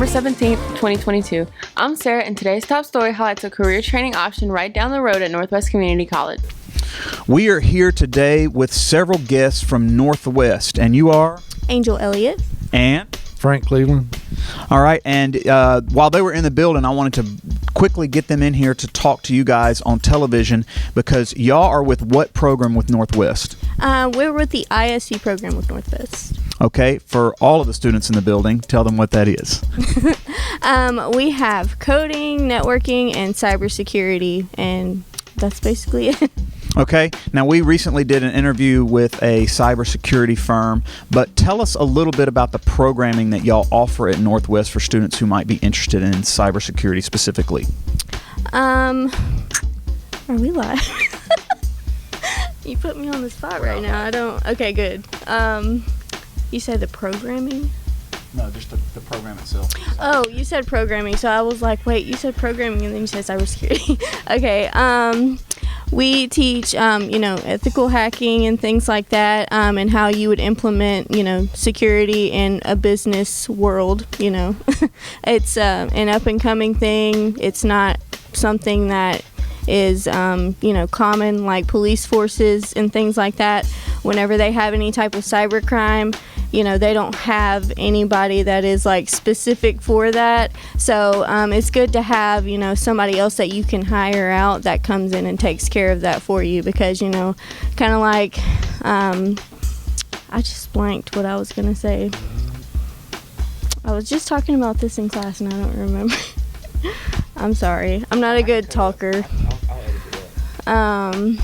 November 17th, 2022. I'm Sarah, and today's top story highlights a career training option right down the road at Northwest Community College. We are here today with several guests from Northwest, and you are? Angel Elliott. And? Frank Cleveland. All right, and while they were in the building, I wanted to quickly get them in here to talk to you guys on television because y'all are with what program with Northwest? We're with the ISC program with Northwest. Okay, for all of the students in the building, tell them what that is. We have coding, networking, and cybersecurity, and that's basically it. Okay, now we recently did an interview with a cybersecurity firm, but tell us a little bit about the programming that y'all offer at Northwest for students who might be interested in cybersecurity specifically. Are we live? You put me on the spot right now. Okay, good. You said the programming? No, just the program itself. Oh, you said programming, so I was like, wait, you said programming and then you said cybersecurity. Okay, we teach, ethical hacking and things like that, and how you would implement, security in a business world, It's an up-and-coming thing. It's not something that is, common, like police forces and things like that. Whenever they have any type of cyber crime, they don't have anybody that is like specific for that. So it's good to have, somebody else that you can hire out that comes in and takes care of that for you because, kind of like, I just blanked what I was going to say. I was just talking about this in class and I don't remember. I'm sorry. I'm not a good talker. Man,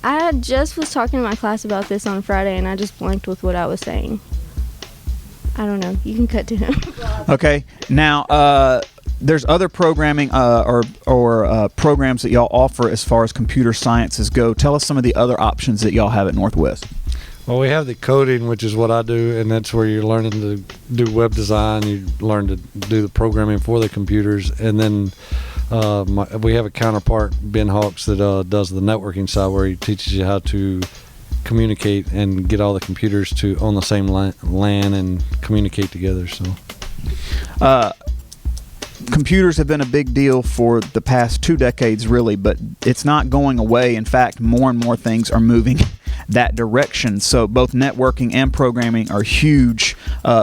I just was talking to my class about this on Friday, and I just blanked with what I was saying. I don't know. You can cut to him. Okay. Now, there's other programming or programs that y'all offer as far as computer sciences go. Tell us some of the other options that y'all have at Northwest. Well, we have the coding, which is what I do, and that's where you're learning to do web design. You learn to do the programming for the computers, and then we have a counterpart, Ben Hawks, that does the networking side, where he teaches you how to communicate and get all the computers to on the same LAN and communicate together. So, computers have been a big deal for the past 2 decades, really, but it's not going away. In fact, more and more things are moving that direction. So both networking and programming are huge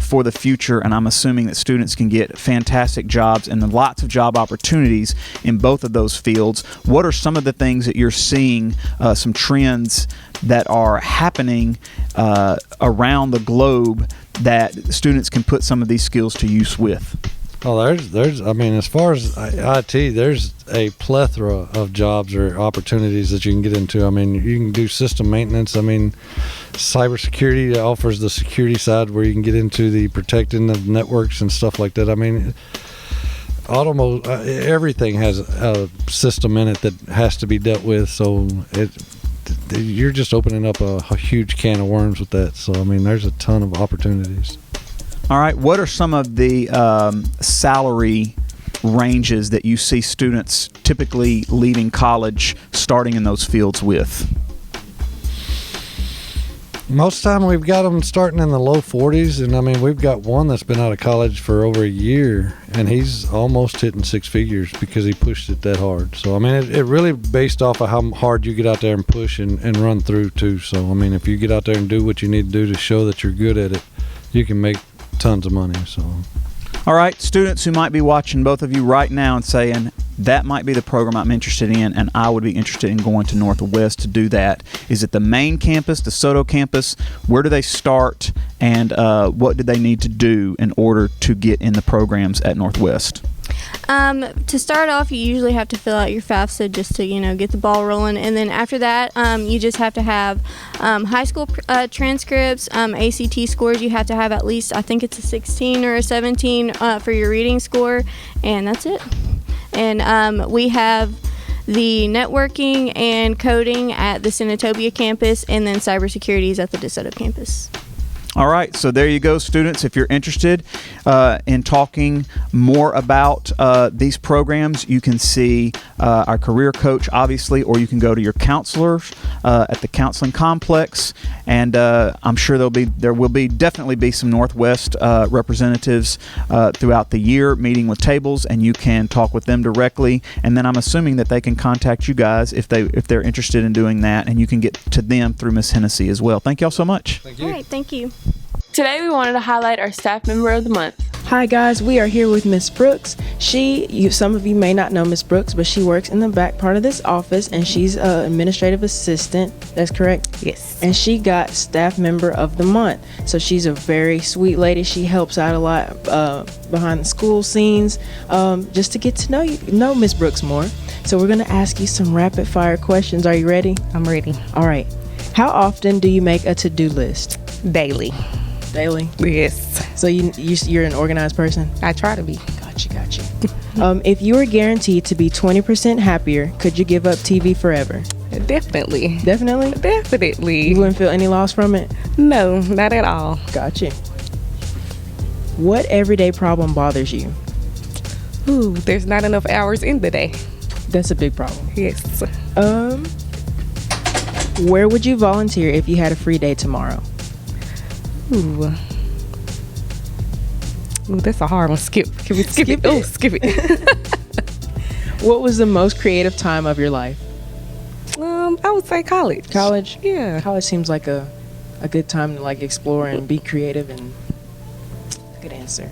for the future, and I'm assuming that students can get fantastic jobs and lots of job opportunities in both of those fields. What are some of the things that you're seeing, some trends that are happening around the globe that students can put some of these skills to use with? Oh, there's. I mean, as far as IT, there's a plethora of jobs or opportunities that you can get into. I mean, you can do system maintenance. I mean, cybersecurity offers the security side where you can get into the protecting of networks and stuff like that. I mean, everything has a system in it that has to be dealt with. So you're just opening up a huge can of worms with that. So I mean, there's a ton of opportunities. All right, what are some of the salary ranges that you see students typically leaving college starting in those fields with? Most of the time we've got them starting in the low 40s, and I mean, we've got one that's been out of college for over a year, and he's almost hitting 6 figures because he pushed it that hard. So, I mean, it really based off of how hard you get out there and push and run through, too. So, I mean, if you get out there and do what you need to do to show that you're good at it, you can make tons of money. So, all right, students who might be watching both of you right now and saying that might be the program I'm interested in, and I would be interested in going to Northwest to do that. Is it the main campus, the Soto campus? Where do they start, and what do they need to do in order to get in the programs at Northwest? To start off, you usually have to fill out your FAFSA just to, get the ball rolling. And then after that, you just have to have high school transcripts, ACT scores. You have to have at least, I think it's a 16 or a 17 for your reading score, and that's it. And we have the networking and coding at the Senatobia campus, and then cybersecurity is at the DeSoto campus. All right, so there you go, students. If you're interested in talking more about these programs, you can see our career coach, obviously, or you can go to your counselors at the counseling complex. And I'm sure there will definitely be some Northwest representatives throughout the year meeting with tables, and you can talk with them directly. And then I'm assuming that they can contact you guys if they're interested in doing that, and you can get to them through Miss Hennessy as well. Thank y'all so much. Thank you. All right, thank you. Today we wanted to highlight our staff member of the month. Hi guys, we are here with Miss Brooks. Some of you may not know Miss Brooks, but she works in the back part of this office, and she's an administrative assistant. That's correct? Yes. And she got staff member of the month. So she's a very sweet lady. She helps out a lot behind the school scenes, just to get to know Miss Brooks more. So we're gonna ask you some rapid fire questions. Are you ready? I'm ready. All right. How often do you make a to-do list? Daily. Daily? Yes. So you're an organized person? I try to be. Gotcha. If you were guaranteed to be 20% happier, could you give up TV forever? Definitely. Definitely? Definitely. You wouldn't feel any loss from it? No, not at all. Gotcha. What everyday problem bothers you? Ooh, there's not enough hours in the day. That's a big problem. Yes. Where would you volunteer if you had a free day tomorrow? Ooh, that's a hard one. Skip it. Oh, skip it. What was the most creative time of your life? I would say college. College? Yeah. College seems like a good time to like explore and be creative, and good answer.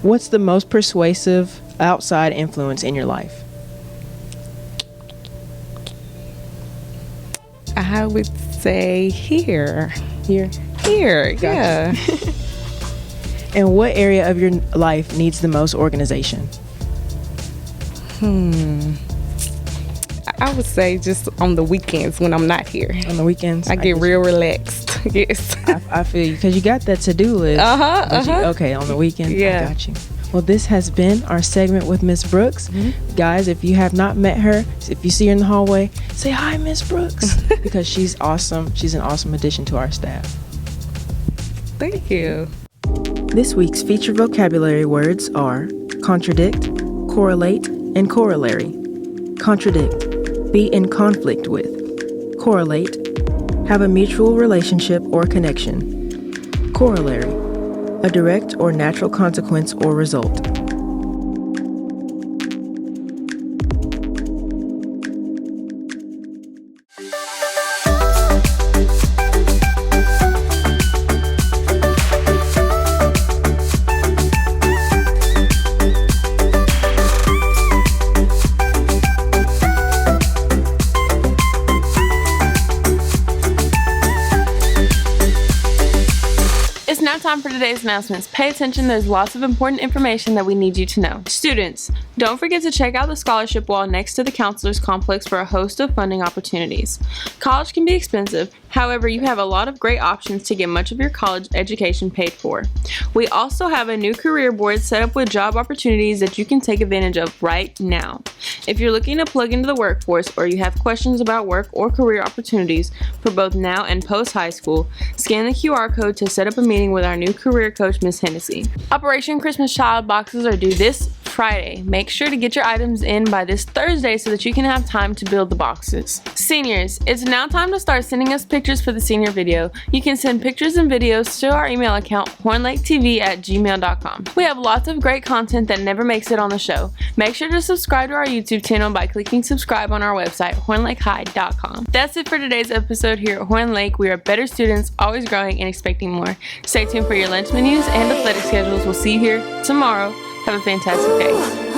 What's the most persuasive outside influence in your life? I would say here. Here? Here, Gotcha. yeah. And what area of your life needs the most organization? I would say just on the weekends when I'm not here. On the weekends? I get real relaxed. Yes. I feel you, because you got that to-do list. Okay, on the weekend? Yeah. I got you. Well, this has been our segment with Miss Brooks. Guys, if you have not met her, if you see her in the hallway, say hi, Miss Brooks, because she's awesome. She's an awesome addition to our staff. Thank you. This week's featured vocabulary words are contradict, correlate, and corollary. Contradict, be in conflict with. Correlate, have a mutual relationship or connection. Corollary, a direct or natural consequence or result. It's now time for today's announcements. Pay attention, there's lots of important information that we need you to know. Students, don't forget to check out the scholarship wall next to the counselor's complex for a host of funding opportunities. College can be expensive, however, you have a lot of great options to get much of your college education paid for. We also have a new career board set up with job opportunities that you can take advantage of right now. If you're looking to plug into the workforce, or you have questions about work or career opportunities for both now and post high school, scan the QR code to set up a meeting with our new career coach, Miss Hennessy. Operation Christmas Child boxes are due this Friday. Make sure to get your items in by this Thursday so that you can have time to build the boxes. Seniors, it's now time to start sending us pictures for the senior video. You can send pictures and videos to our email account, hornlaketv@gmail.com. We have lots of great content that never makes it on the show. Make sure to subscribe to our YouTube channel by clicking subscribe on our website, hornlakehigh.com. That's it for today's episode here at Horn Lake. We are better students, always growing and expecting more. Stay tuned for your lunch menus and athletic schedules. We'll see you here tomorrow. Have a fantastic day.